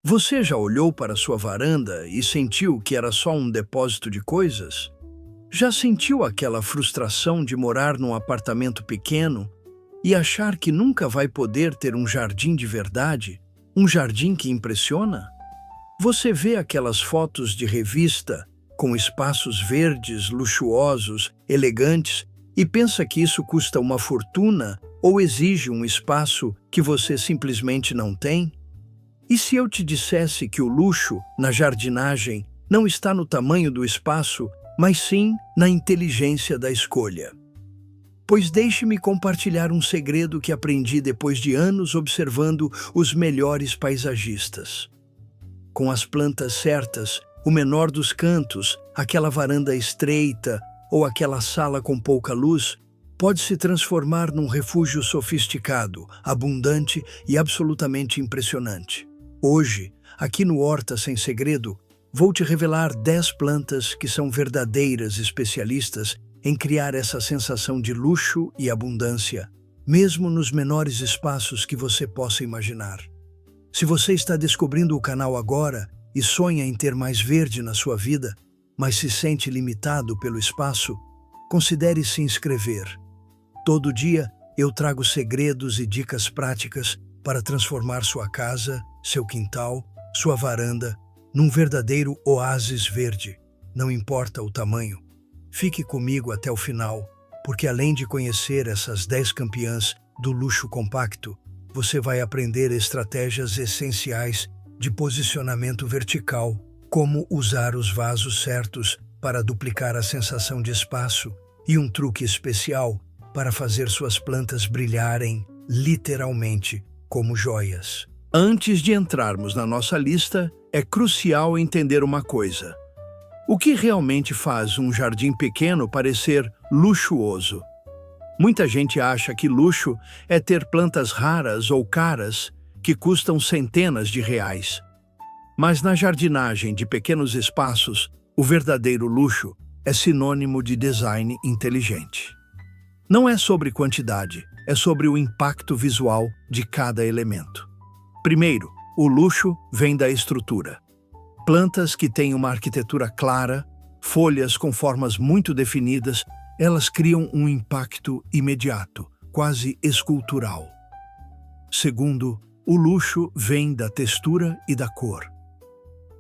Você já olhou para sua varanda e sentiu que era só um depósito de coisas? Já sentiu aquela frustração de morar num apartamento pequeno e achar que nunca vai poder ter um jardim de verdade? Um jardim que impressiona? Você vê aquelas fotos de revista com espaços verdes, luxuosos, elegantes e pensa que isso custa uma fortuna ou exige um espaço que você simplesmente não tem? E se eu te dissesse que o luxo na jardinagem não está no tamanho do espaço, mas sim na inteligência da escolha? Pois deixe-me compartilhar um segredo que aprendi depois de anos observando os melhores paisagistas. Com as plantas certas, o menor dos cantos, aquela varanda estreita ou aquela sala com pouca luz, pode se transformar num refúgio sofisticado, abundante e absolutamente impressionante. Hoje, aqui no Horta Sem Segredo, vou te revelar 10 plantas que são verdadeiras especialistas em criar essa sensação de luxo e abundância, mesmo nos menores espaços que você possa imaginar. Se você está descobrindo o canal agora e sonha em ter mais verde na sua vida, mas se sente limitado pelo espaço, considere se inscrever. Todo dia eu trago segredos e dicas práticas para transformar sua casa, seu quintal, sua varanda, num verdadeiro oásis verde. Não importa o tamanho. Fique comigo até o final, porque além de conhecer essas 10 campeãs do luxo compacto, você vai aprender estratégias essenciais de posicionamento vertical, como usar os vasos certos para duplicar a sensação de espaço e um truque especial para fazer suas plantas brilharem, literalmente, como joias. Antes de entrarmos na nossa lista, é crucial entender uma coisa. O que realmente faz um jardim pequeno parecer luxuoso? Muita gente acha que luxo é ter plantas raras ou caras que custam centenas de reais. Mas na jardinagem de pequenos espaços, o verdadeiro luxo é sinônimo de design inteligente. Não é sobre quantidade, é sobre o impacto visual de cada elemento. Primeiro, o luxo vem da estrutura. Plantas que têm uma arquitetura clara, folhas com formas muito definidas, elas criam um impacto imediato, quase escultural. Segundo, o luxo vem da textura e da cor.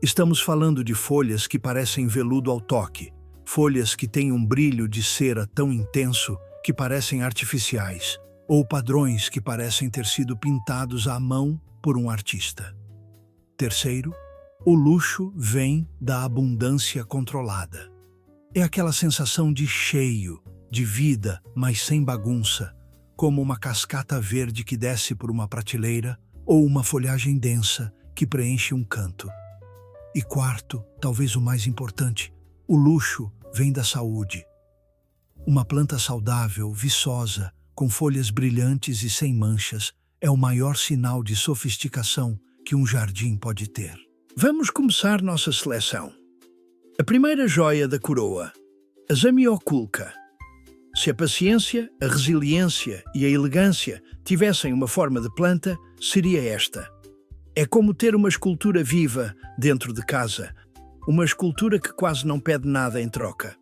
Estamos falando de folhas que parecem veludo ao toque, folhas que têm um brilho de cera tão intenso que parecem artificiais, ou padrões que parecem ter sido pintados à mão por um artista. Terceiro, o luxo vem da abundância controlada. É aquela sensação de cheio, de vida, mas sem bagunça, como uma cascata verde que desce por uma prateleira ou uma folhagem densa que preenche um canto. E quarto, talvez o mais importante, o luxo vem da saúde. Uma planta saudável, viçosa, com folhas brilhantes e sem manchas, é o maior sinal de sofisticação que um jardim pode ter. Vamos começar nossa seleção. A primeira joia da coroa, a Zamioculca. Se a paciência, a resiliência e a elegância tivessem uma forma de planta, seria esta. É como ter uma escultura viva dentro de casa, uma escultura que quase não pede nada em troca.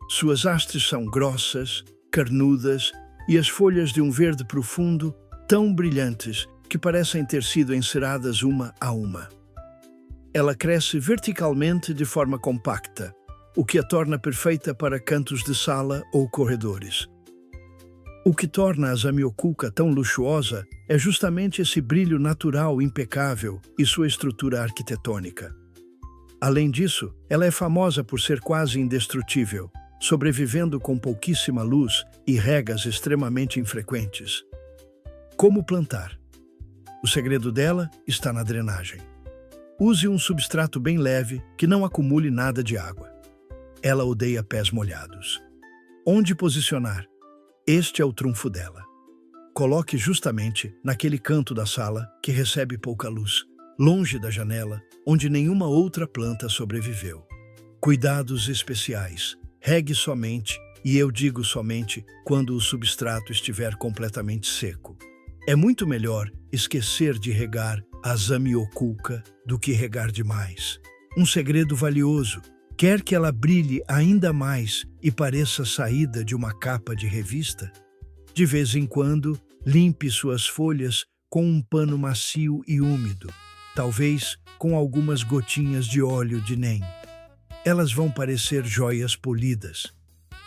Suas hastes são grossas, carnudas e as folhas de um verde profundo tão brilhantes que parecem ter sido enceradas uma a uma. Ela cresce verticalmente de forma compacta, o que a torna perfeita para cantos de sala ou corredores. O que torna a Zamioculca tão luxuosa é justamente esse brilho natural impecável e sua estrutura arquitetônica. Além disso, ela é famosa por ser quase indestrutível, sobrevivendo com pouquíssima luz e regas extremamente infrequentes. Como plantar? O segredo dela está na drenagem. Use um substrato bem leve que não acumule nada de água. Ela odeia pés molhados. Onde posicionar? Este é o trunfo dela. Coloque justamente naquele canto da sala que recebe pouca luz, longe da janela, onde nenhuma outra planta sobreviveu. Cuidados especiais. Regue somente, e eu digo somente, quando o substrato estiver completamente seco. É muito melhor esquecer de regar a Zamioculca do que regar demais. Um segredo valioso: quer que ela brilhe ainda mais e pareça saída de uma capa de revista? De vez em quando, limpe suas folhas com um pano macio e úmido, talvez com algumas gotinhas de óleo de NEM. Elas vão parecer joias polidas.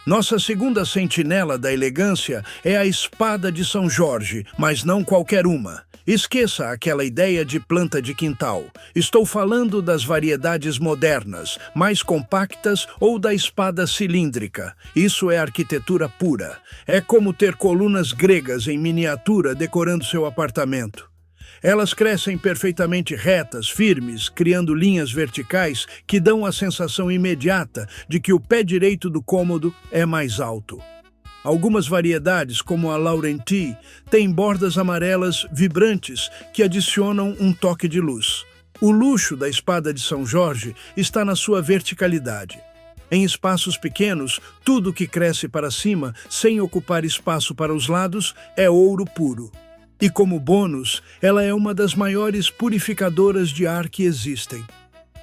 Nossa segunda sentinela da elegância é a espada de São Jorge, mas não qualquer uma. Esqueça aquela ideia de planta de quintal. Estou falando das variedades modernas, mais compactas, ou da espada cilíndrica. Isso é arquitetura pura. É como ter colunas gregas em miniatura decorando seu apartamento. Elas crescem perfeitamente retas, firmes, criando linhas verticais que dão a sensação imediata de que o pé direito do cômodo é mais alto. Algumas variedades, como a Laurenti, têm bordas amarelas vibrantes que adicionam um toque de luz. O luxo da espada de São Jorge está na sua verticalidade. Em espaços pequenos, tudo que cresce para cima, sem ocupar espaço para os lados, é ouro puro. E como bônus, ela é uma das maiores purificadoras de ar que existem.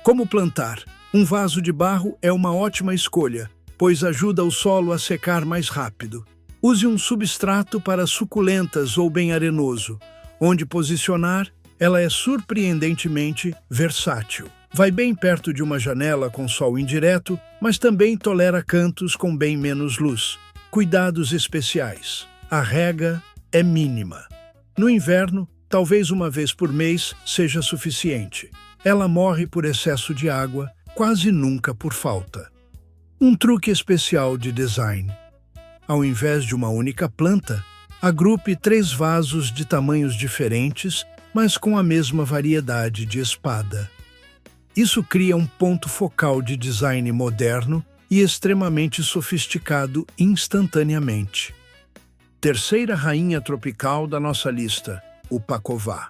Como plantar? Um vaso de barro é uma ótima escolha, pois ajuda o solo a secar mais rápido. Use um substrato para suculentas ou bem arenoso. Onde posicionar, ela é surpreendentemente versátil. Vai bem perto de uma janela com sol indireto, mas também tolera cantos com bem menos luz. Cuidados especiais. A rega é mínima. No inverno, talvez uma vez por mês seja suficiente. Ela morre por excesso de água, quase nunca por falta. Um truque especial de design. Ao invés de uma única planta, agrupe 3 vasos de tamanhos diferentes, mas com a mesma variedade de espada. Isso cria um ponto focal de design moderno e extremamente sofisticado instantaneamente. Terceira rainha tropical da nossa lista, o pacová.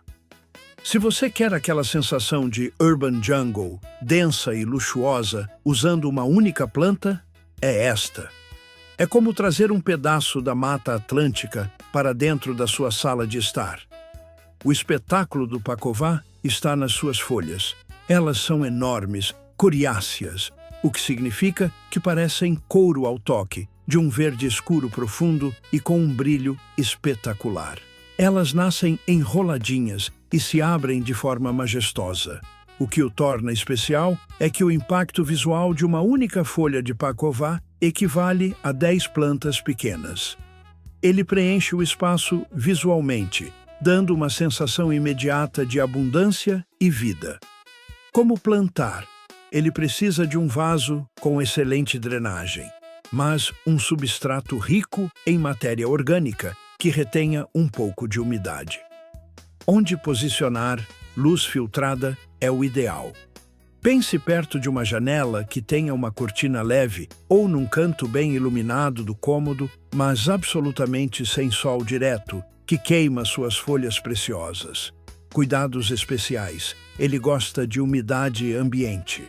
Se você quer aquela sensação de urban jungle, densa e luxuosa, usando uma única planta, é esta. É como trazer um pedaço da Mata Atlântica para dentro da sua sala de estar. O espetáculo do pacová está nas suas folhas. Elas são enormes, coriáceas, o que significa que parecem couro ao toque, de um verde escuro profundo e com um brilho espetacular. Elas nascem enroladinhas e se abrem de forma majestosa. O que o torna especial é que o impacto visual de uma única folha de pacová equivale a 10 plantas pequenas. Ele preenche o espaço visualmente, dando uma sensação imediata de abundância e vida. Como plantar? Ele precisa de um vaso com excelente drenagem, mas um substrato rico em matéria orgânica que retenha um pouco de umidade. Onde posicionar, luz filtrada é o ideal. Pense perto de uma janela que tenha uma cortina leve ou num canto bem iluminado do cômodo, mas absolutamente sem sol direto, que queima suas folhas preciosas. Cuidados especiais. Ele gosta de umidade ambiente.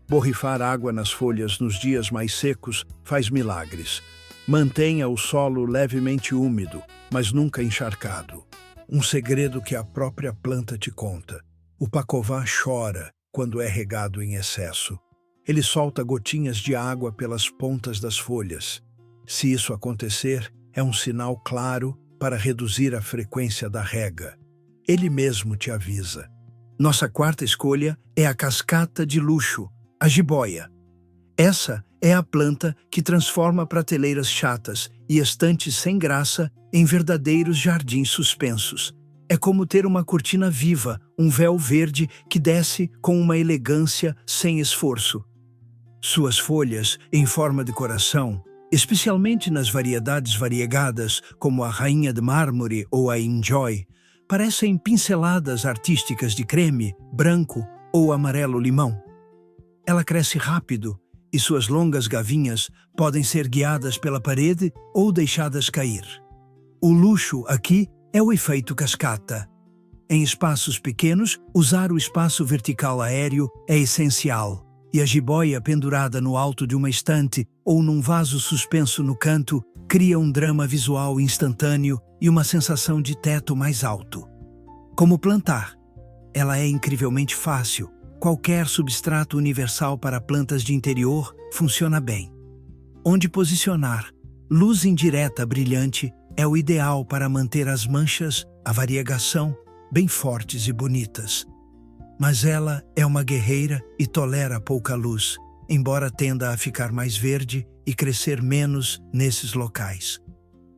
Borrifar água nas folhas nos dias mais secos faz milagres. Mantenha o solo levemente úmido, mas nunca encharcado. Um segredo que a própria planta te conta. O pacová chora quando é regado em excesso. Ele solta gotinhas de água pelas pontas das folhas. Se isso acontecer, é um sinal claro para reduzir a frequência da rega. Ele mesmo te avisa. Nossa quarta escolha é a cascata de luxo, a jiboia. Essa é a planta que transforma prateleiras chatas e estantes sem graça em verdadeiros jardins suspensos. É como ter uma cortina viva, um véu verde que desce com uma elegância sem esforço. Suas folhas, em forma de coração, especialmente nas variedades variegadas como a Rainha de Mármore ou a Enjoy, parecem pinceladas artísticas de creme, branco ou amarelo-limão. Ela cresce rápido e suas longas gavinhas podem ser guiadas pela parede ou deixadas cair. O luxo aqui é o efeito cascata. Em espaços pequenos, usar o espaço vertical aéreo é essencial, e a jiboia pendurada no alto de uma estante ou num vaso suspenso no canto cria um drama visual instantâneo e uma sensação de teto mais alto. Como plantar? Ela é incrivelmente fácil. Qualquer substrato universal para plantas de interior funciona bem. Onde posicionar? Luz indireta brilhante é o ideal para manter as manchas, a variegação, bem fortes e bonitas. Mas ela é uma guerreira e tolera pouca luz, embora tenda a ficar mais verde e crescer menos nesses locais.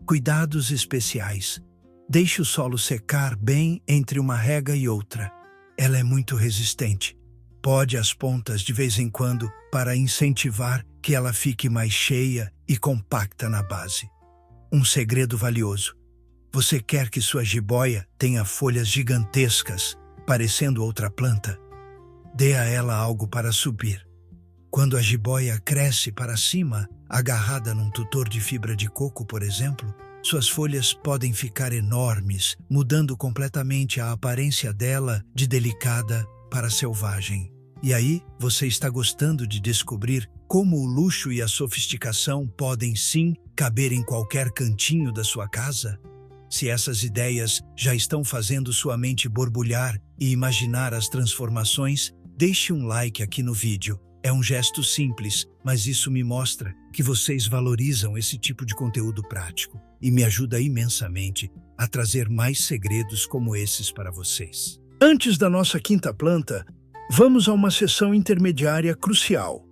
Cuidados especiais. Deixe o solo secar bem entre uma rega e outra. Ela é muito resistente. Pode as pontas de vez em quando para incentivar que ela fique mais cheia e compacta na base. Um segredo valioso. Você quer que sua jiboia tenha folhas gigantescas, parecendo outra planta? Dê a ela algo para subir. Quando a jiboia cresce para cima, agarrada num tutor de fibra de coco, por exemplo, suas folhas podem ficar enormes, mudando completamente a aparência dela de delicada para selvagem. E aí, você está gostando de descobrir como o luxo e a sofisticação podem sim caber em qualquer cantinho da sua casa? Se essas ideias já estão fazendo sua mente borbulhar e imaginar as transformações, deixe um like aqui no vídeo. É um gesto simples, mas isso me mostra que vocês valorizam esse tipo de conteúdo prático e me ajuda imensamente a trazer mais segredos como esses para vocês. Antes da nossa quinta planta, vamos a uma seção intermediária crucial: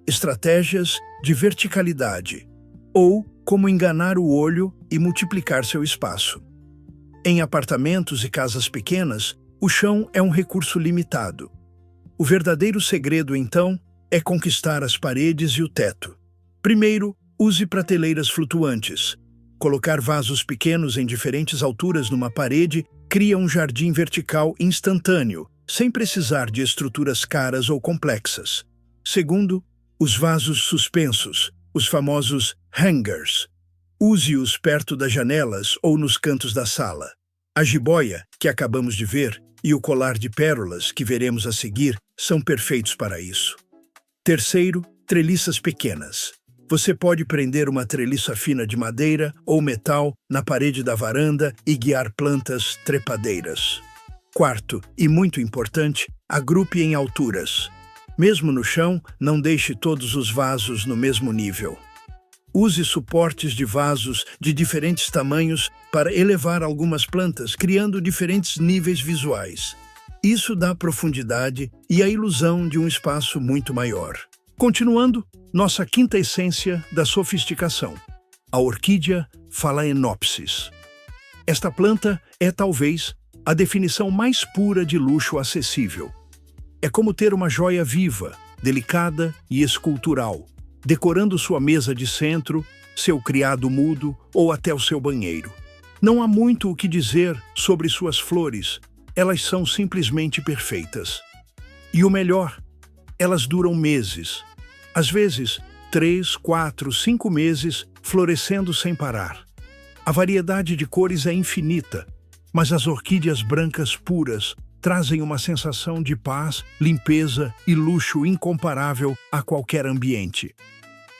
estratégias de verticalidade, ou como enganar o olho e multiplicar seu espaço. Em apartamentos e casas pequenas, o chão é um recurso limitado. O verdadeiro segredo, então, é conquistar as paredes e o teto. Primeiro, use prateleiras flutuantes. Colocar vasos pequenos em diferentes alturas numa parede cria um jardim vertical instantâneo, sem precisar de estruturas caras ou complexas. Segundo, os vasos suspensos, os famosos hangers. Use-os perto das janelas ou nos cantos da sala. A jiboia, que acabamos de ver, e o colar de pérolas, que veremos a seguir, são perfeitos para isso. Terceiro, treliças pequenas. Você pode prender uma treliça fina de madeira ou metal na parede da varanda e guiar plantas trepadeiras. Quarto, e muito importante, agrupe em alturas. Mesmo no chão, não deixe todos os vasos no mesmo nível. Use suportes de vasos de diferentes tamanhos para elevar algumas plantas, criando diferentes níveis visuais. Isso dá profundidade e a ilusão de um espaço muito maior. Continuando, nossa quinta essência da sofisticação: a orquídea Phalaenopsis. Esta planta é, talvez, a definição mais pura de luxo acessível. É como ter uma joia viva, delicada e escultural, decorando sua mesa de centro, seu criado mudo ou até o seu banheiro. Não há muito o que dizer sobre suas flores, elas são simplesmente perfeitas. E o melhor, elas duram meses. Às vezes, 3, 4, 5 meses florescendo sem parar. A variedade de cores é infinita, mas as orquídeas brancas puras trazem uma sensação de paz, limpeza e luxo incomparável a qualquer ambiente.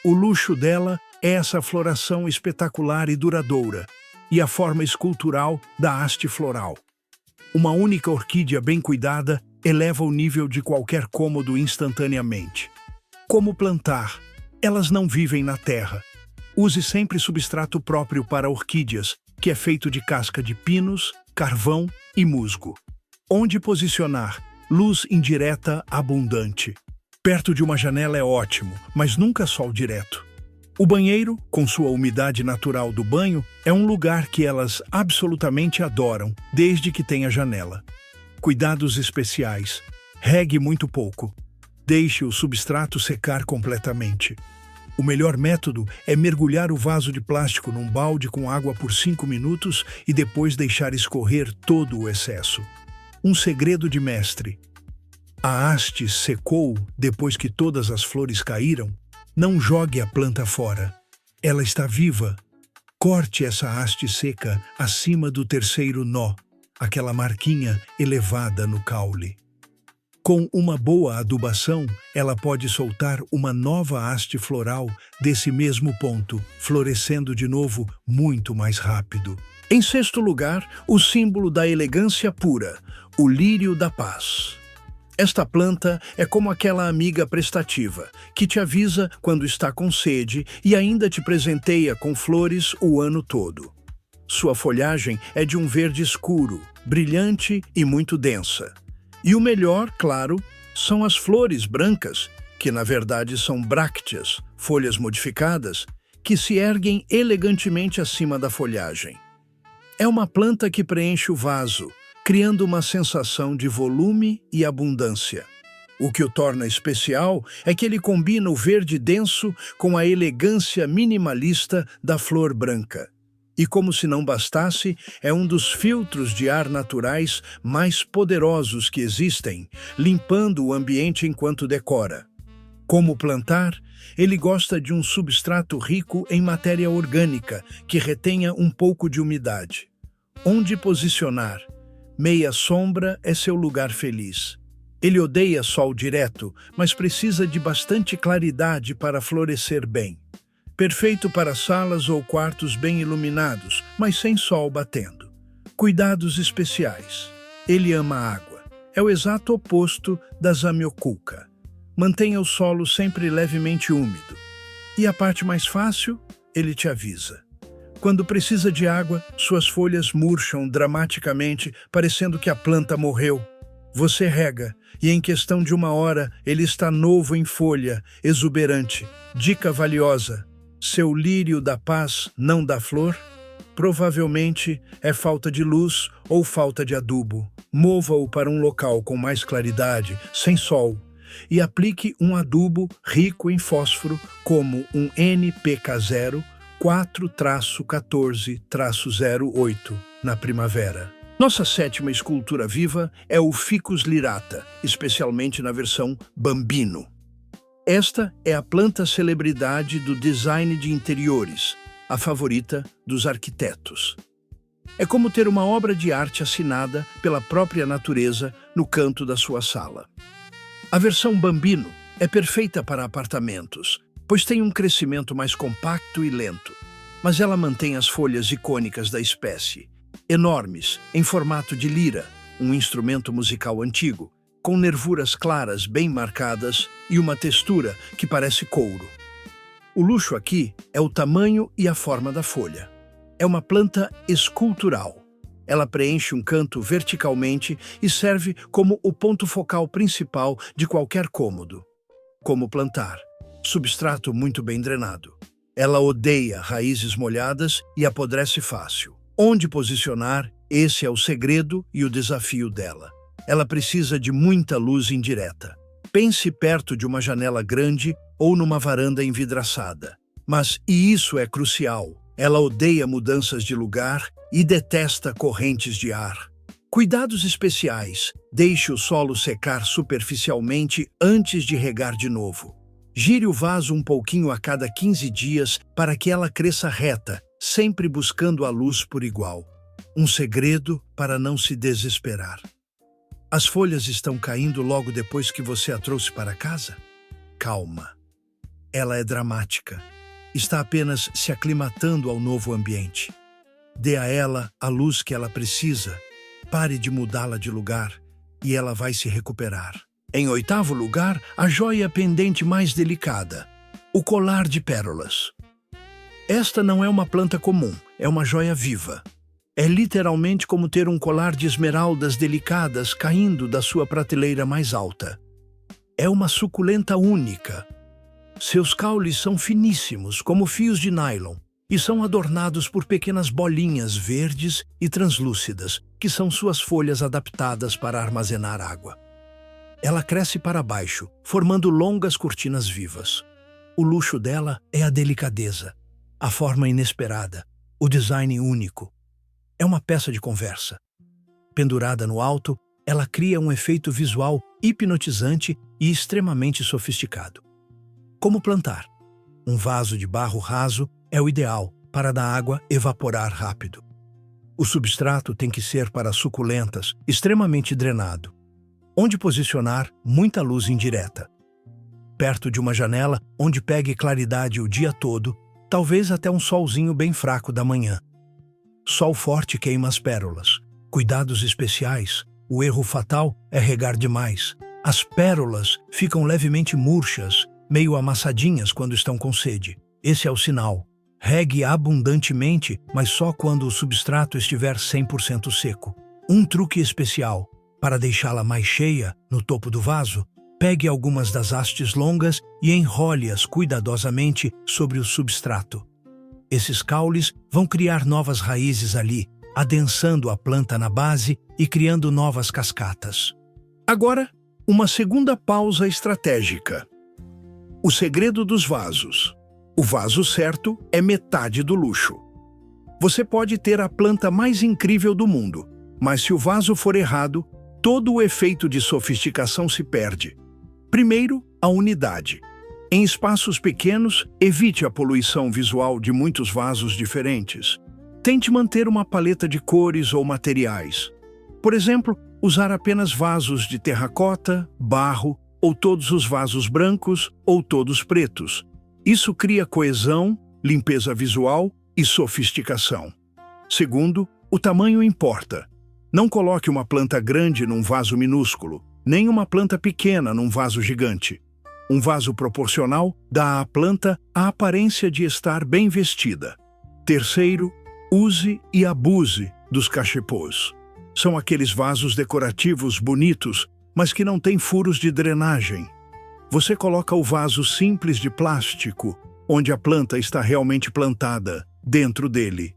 O luxo dela é essa floração espetacular e duradoura, e a forma escultural da haste floral. Uma única orquídea bem cuidada eleva o nível de qualquer cômodo instantaneamente. Como plantar? Elas não vivem na terra. Use sempre substrato próprio para orquídeas, que é feito de casca de pinos, carvão e musgo. Onde posicionar? Luz indireta abundante. Perto de uma janela é ótimo, mas nunca sol direto. O banheiro, com sua umidade natural do banho, é um lugar que elas absolutamente adoram, desde que tenha janela. Cuidados especiais. Regue muito pouco. Deixe o substrato secar completamente. O melhor método é mergulhar o vaso de plástico num balde com água por 5 minutos e depois deixar escorrer todo o excesso. Um segredo de mestre. A haste secou depois que todas as flores caíram? Não jogue a planta fora. Ela está viva. Corte essa haste seca acima do terceiro nó, aquela marquinha elevada no caule. Com uma boa adubação, ela pode soltar uma nova haste floral desse mesmo ponto, florescendo de novo muito mais rápido. Em sexto lugar, o símbolo da elegância pura, O lírio da paz. Esta planta é como aquela amiga prestativa, que te avisa quando está com sede e ainda te presenteia com flores o ano todo. Sua folhagem é de um verde escuro, brilhante e muito densa. E o melhor, claro, são as flores brancas, que na verdade são brácteas, folhas modificadas, que se erguem elegantemente acima da folhagem. É uma planta que preenche o vaso, criando uma sensação de volume e abundância. O que o torna especial é que ele combina o verde denso com a elegância minimalista da flor branca. E como se não bastasse, é um dos filtros de ar naturais mais poderosos que existem, limpando o ambiente enquanto decora. Como plantar, ele gosta de um substrato rico em matéria orgânica que retenha um pouco de umidade. Onde posicionar? Meia sombra é seu lugar feliz. Ele odeia sol direto, mas precisa de bastante claridade para florescer bem. Perfeito para salas ou quartos bem iluminados, mas sem sol batendo. Cuidados especiais. Ele ama água. É o exato oposto da zamioculca. Mantenha o solo sempre levemente úmido. E a parte mais fácil, ele te avisa. Quando precisa de água, suas folhas murcham dramaticamente, parecendo que a planta morreu. Você rega, e em questão de 1 hora, ele está novo em folha, exuberante. Dica valiosa: seu lírio dá paz, não dá flor? Provavelmente é falta de luz ou falta de adubo. Mova-o para um local com mais claridade, sem sol, e aplique um adubo rico em fósforo, como um NPK 4-14-08 na primavera. Nossa 7ª escultura viva é o Ficus lyrata, especialmente na versão bambino. Esta é a planta celebridade do design de interiores, a favorita dos arquitetos. É como ter uma obra de arte assinada pela própria natureza no canto da sua sala. A versão bambino é perfeita para apartamentos, pois tem um crescimento mais compacto e lento, mas ela mantém as folhas icônicas da espécie, enormes, em formato de lira, um instrumento musical antigo, com nervuras claras bem marcadas e uma textura que parece couro. O luxo aqui é o tamanho e a forma da folha. É uma planta escultural. Ela preenche um canto verticalmente e serve como o ponto focal principal de qualquer cômodo. Como plantar? Substrato muito bem drenado. Ela odeia raízes molhadas e apodrece fácil. Onde posicionar? Esse é o segredo e o desafio dela. Ela precisa de muita luz indireta. Pense perto de uma janela grande ou numa varanda envidraçada. Mas, e isso é crucial, ela odeia mudanças de lugar e detesta correntes de ar. Cuidados especiais. Deixe o solo secar superficialmente antes de regar de novo. Gire o vaso um pouquinho a cada 15 dias para que ela cresça reta, sempre buscando a luz por igual. Um segredo para não se desesperar. As folhas estão caindo logo depois que você a trouxe para casa? Calma. Ela é dramática. Está apenas se aclimatando ao novo ambiente. Dê a ela a luz que ela precisa. Pare de mudá-la de lugar e ela vai se recuperar. Em 8º lugar, a joia pendente mais delicada, o colar de pérolas. Esta não é uma planta comum, é uma joia viva. É literalmente como ter um colar de esmeraldas delicadas caindo da sua prateleira mais alta. É uma suculenta única. Seus caules são finíssimos, como fios de nylon, e são adornados por pequenas bolinhas verdes e translúcidas, que são suas folhas adaptadas para armazenar água. Ela cresce para baixo, formando longas cortinas vivas. O luxo dela é a delicadeza, a forma inesperada, o design único. É uma peça de conversa. Pendurada no alto, ela cria um efeito visual hipnotizante e extremamente sofisticado. Como plantar? Um vaso de barro raso é o ideal para da água evaporar rápido. O substrato tem que ser para suculentas, extremamente drenado. Onde posicionar? Muita luz indireta. Perto de uma janela onde pegue claridade o dia todo, talvez até um solzinho bem fraco da manhã. Sol forte queima as pérolas. Cuidados especiais. O erro fatal é regar demais. As pérolas ficam levemente murchas, meio amassadinhas quando estão com sede. Esse é o sinal. Regue abundantemente, mas só quando o substrato estiver 100% seco. Um truque especial: para deixá-la mais cheia, no topo do vaso, pegue algumas das hastes longas e enrole-as cuidadosamente sobre o substrato. Esses caules vão criar novas raízes ali, adensando a planta na base e criando novas cascatas. Agora, uma segunda pausa estratégica. O segredo dos vasos. O vaso certo é metade do luxo. Você pode ter a planta mais incrível do mundo, mas se o vaso for errado, todo o efeito de sofisticação se perde. Primeiro, a unidade. Em espaços pequenos, evite a poluição visual de muitos vasos diferentes. Tente manter uma paleta de cores ou materiais. Por exemplo, usar apenas vasos de terracota, barro, ou todos os vasos brancos ou todos pretos. Isso cria coesão, limpeza visual e sofisticação. Segundo, o tamanho importa. Não coloque uma planta grande num vaso minúsculo, nem uma planta pequena num vaso gigante. Um vaso proporcional dá à planta a aparência de estar bem vestida. Terceiro, use e abuse dos cachepôs. São aqueles vasos decorativos bonitos, mas que não têm furos de drenagem. Você coloca o vaso simples de plástico, onde a planta está realmente plantada, dentro dele.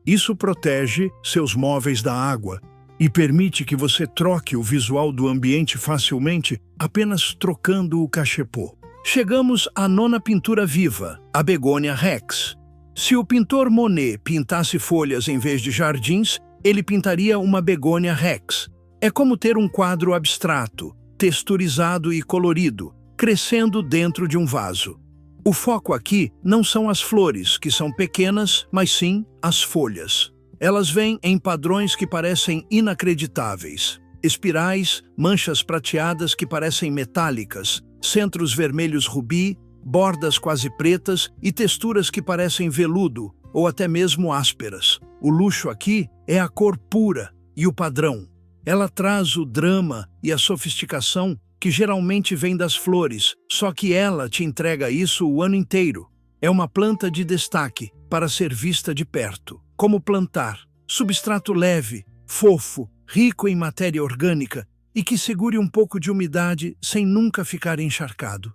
Isso protege seus móveis da água e permite que você troque o visual do ambiente facilmente apenas trocando o cachepô. Chegamos à nona pintura viva, a Begônia Rex. Se o pintor Monet pintasse folhas em vez de jardins, ele pintaria uma Begônia Rex. É como ter um quadro abstrato, texturizado e colorido, crescendo dentro de um vaso. O foco aqui não são as flores, que são pequenas, mas sim as folhas. Elas vêm em padrões que parecem inacreditáveis. Espirais, manchas prateadas que parecem metálicas, centros vermelhos rubi, bordas quase pretas e texturas que parecem veludo ou até mesmo ásperas. O luxo aqui é a cor pura e o padrão. Ela traz o drama e a sofisticação que geralmente vem das flores, só que ela te entrega isso o ano inteiro. É uma planta de destaque para ser vista de perto. Como plantar? Substrato leve, fofo, rico em matéria orgânica e que segure um pouco de umidade sem nunca ficar encharcado.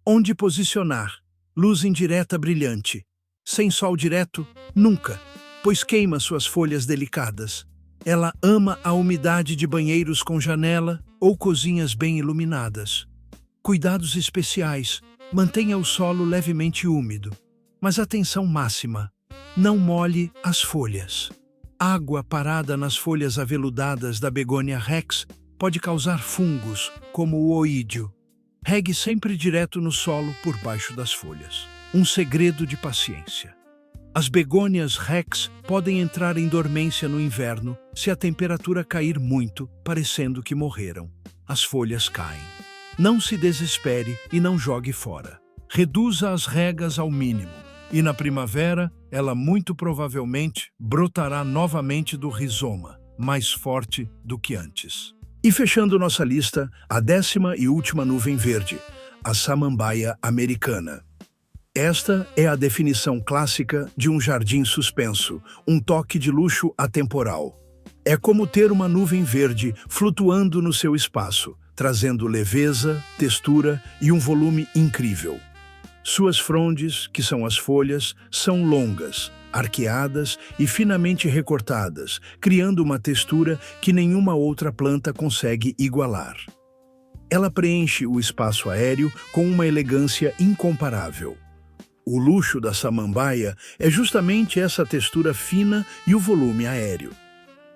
Onde posicionar? Luz indireta brilhante. Sem sol direto? Nunca, pois queima suas folhas delicadas. Ela ama a umidade de banheiros com janela ou cozinhas bem iluminadas. Cuidados especiais. Mantenha o solo levemente úmido. Mas atenção máxima. Não molhe as folhas. Água parada nas folhas aveludadas da Begônia Rex pode causar fungos, como o oídio. Regue sempre direto no solo por baixo das folhas. Um segredo de paciência. As begônias Rex podem entrar em dormência no inverno se a temperatura cair muito, parecendo que morreram. As folhas caem. Não se desespere e não jogue fora. Reduza as regas ao mínimo. E na primavera, ela muito provavelmente brotará novamente do rizoma, mais forte do que antes. E fechando nossa lista, a 10ª e última nuvem verde, a samambaia americana. Esta é a definição clássica de um jardim suspenso, um toque de luxo atemporal. É como ter uma nuvem verde flutuando no seu espaço, trazendo leveza, textura e um volume incrível. Suas frondes, que são as folhas, são longas, arqueadas e finamente recortadas, criando uma textura que nenhuma outra planta consegue igualar. Ela preenche o espaço aéreo com uma elegância incomparável. O luxo da samambaia é justamente essa textura fina e o volume aéreo.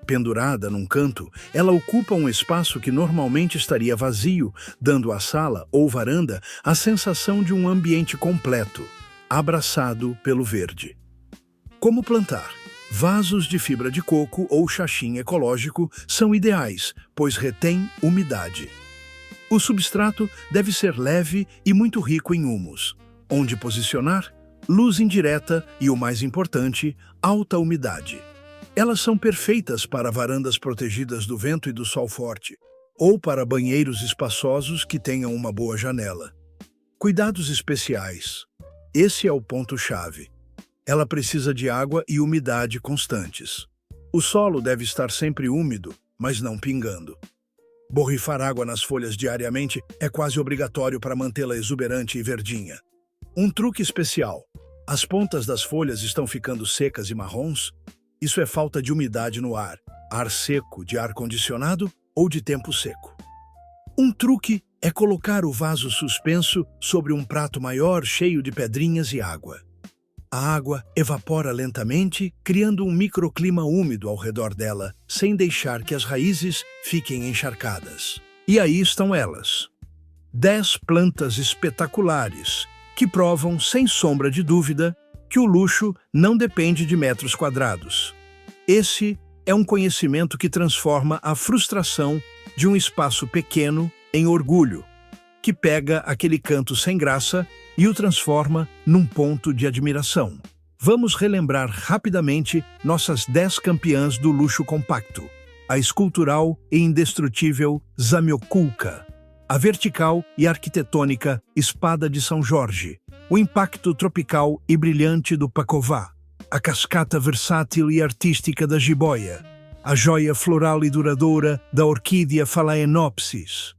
Pendurada num canto, ela ocupa um espaço que normalmente estaria vazio, dando à sala ou varanda a sensação de um ambiente completo, abraçado pelo verde. Como plantar? Vasos de fibra de coco ou xaxim ecológico são ideais, pois retêm umidade. O substrato deve ser leve e muito rico em humus. Onde posicionar? Luz indireta e, o mais importante, alta umidade. Elas são perfeitas para varandas protegidas do vento e do sol forte, ou para banheiros espaçosos que tenham uma boa janela. Cuidados especiais. Esse é o ponto-chave. Ela precisa de água e umidade constantes. O solo deve estar sempre úmido, mas não pingando. Borrifar água nas folhas diariamente é quase obrigatório para mantê-la exuberante e verdinha. Um truque especial. As pontas das folhas estão ficando secas e marrons. Isso é falta de umidade no ar seco de ar-condicionado ou de tempo seco. Um truque é colocar o vaso suspenso sobre um prato maior cheio de pedrinhas e água. A água evapora lentamente, criando um microclima úmido ao redor dela, sem deixar que as raízes fiquem encharcadas. E aí estão elas. 10 plantas espetaculares, que provam, sem sombra de dúvida, que o luxo não depende de metros quadrados. Esse é um conhecimento que transforma a frustração de um espaço pequeno em orgulho, que pega aquele canto sem graça e o transforma num ponto de admiração. Vamos relembrar rapidamente nossas 10 campeãs do luxo compacto. A escultural e indestrutível Zamioculca, a vertical e arquitetônica Espada de São Jorge, o impacto tropical e brilhante do Pacová, a cascata versátil e artística da jiboia, a joia floral e duradoura da orquídea Phalaenopsis,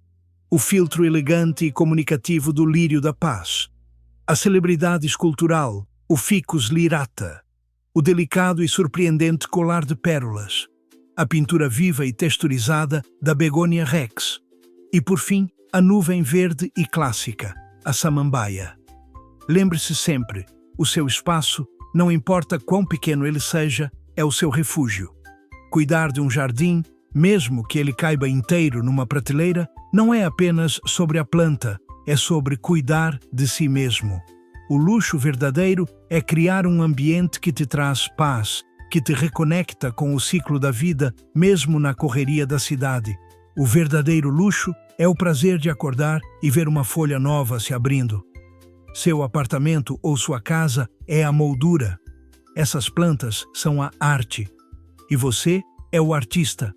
o filtro elegante e comunicativo do lírio da paz, a celebridade escultural, o Ficus lyrata, o delicado e surpreendente colar de pérolas, a pintura viva e texturizada da Begonia rex e, por fim, a nuvem verde e clássica, a samambaia. Lembre-se sempre, o seu espaço, não importa quão pequeno ele seja, é o seu refúgio. Cuidar de um jardim, mesmo que ele caiba inteiro numa prateleira, não é apenas sobre a planta, é sobre cuidar de si mesmo. O luxo verdadeiro é criar um ambiente que te traz paz, que te reconecta com o ciclo da vida, mesmo na correria da cidade. O verdadeiro luxo é o prazer de acordar e ver uma folha nova se abrindo. Seu apartamento ou sua casa é a moldura. Essas plantas são a arte. E você é o artista.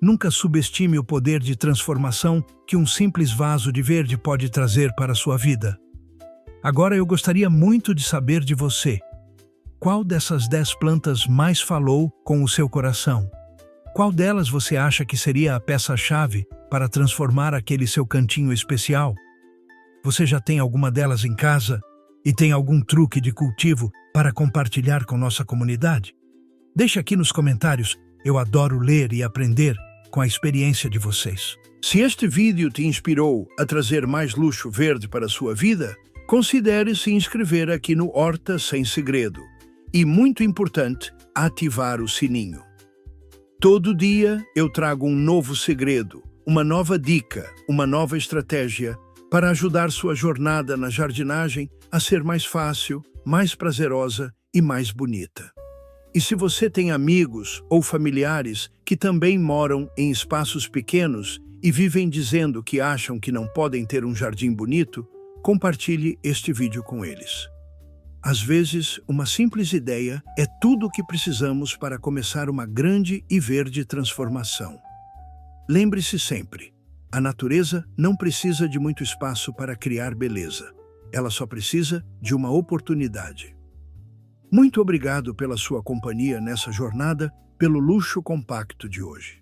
Nunca subestime o poder de transformação que um simples vaso de verde pode trazer para a sua vida. Agora eu gostaria muito de saber de você. Qual dessas 10 plantas mais falou com o seu coração? Qual delas você acha que seria a peça-chave para transformar aquele seu cantinho especial? Você já tem alguma delas em casa e tem algum truque de cultivo para compartilhar com nossa comunidade? Deixe aqui nos comentários. Eu adoro ler e aprender com a experiência de vocês. Se este vídeo te inspirou a trazer mais luxo verde para a sua vida, considere se inscrever aqui no Horta Sem Segredo. E, muito importante, ativar o sininho. Todo dia eu trago um novo segredo, uma nova dica, uma nova estratégia para ajudar sua jornada na jardinagem a ser mais fácil, mais prazerosa e mais bonita. E se você tem amigos ou familiares que também moram em espaços pequenos e vivem dizendo que acham que não podem ter um jardim bonito, compartilhe este vídeo com eles. Às vezes, uma simples ideia é tudo o que precisamos para começar uma grande e verde transformação. Lembre-se sempre, a natureza não precisa de muito espaço para criar beleza. Ela só precisa de uma oportunidade. Muito obrigado pela sua companhia nessa jornada pelo luxo compacto de hoje.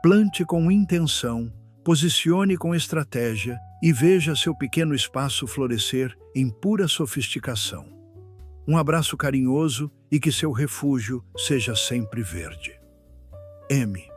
Plante com intenção, posicione com estratégia e veja seu pequeno espaço florescer em pura sofisticação. Um abraço carinhoso e que seu refúgio seja sempre verde. M.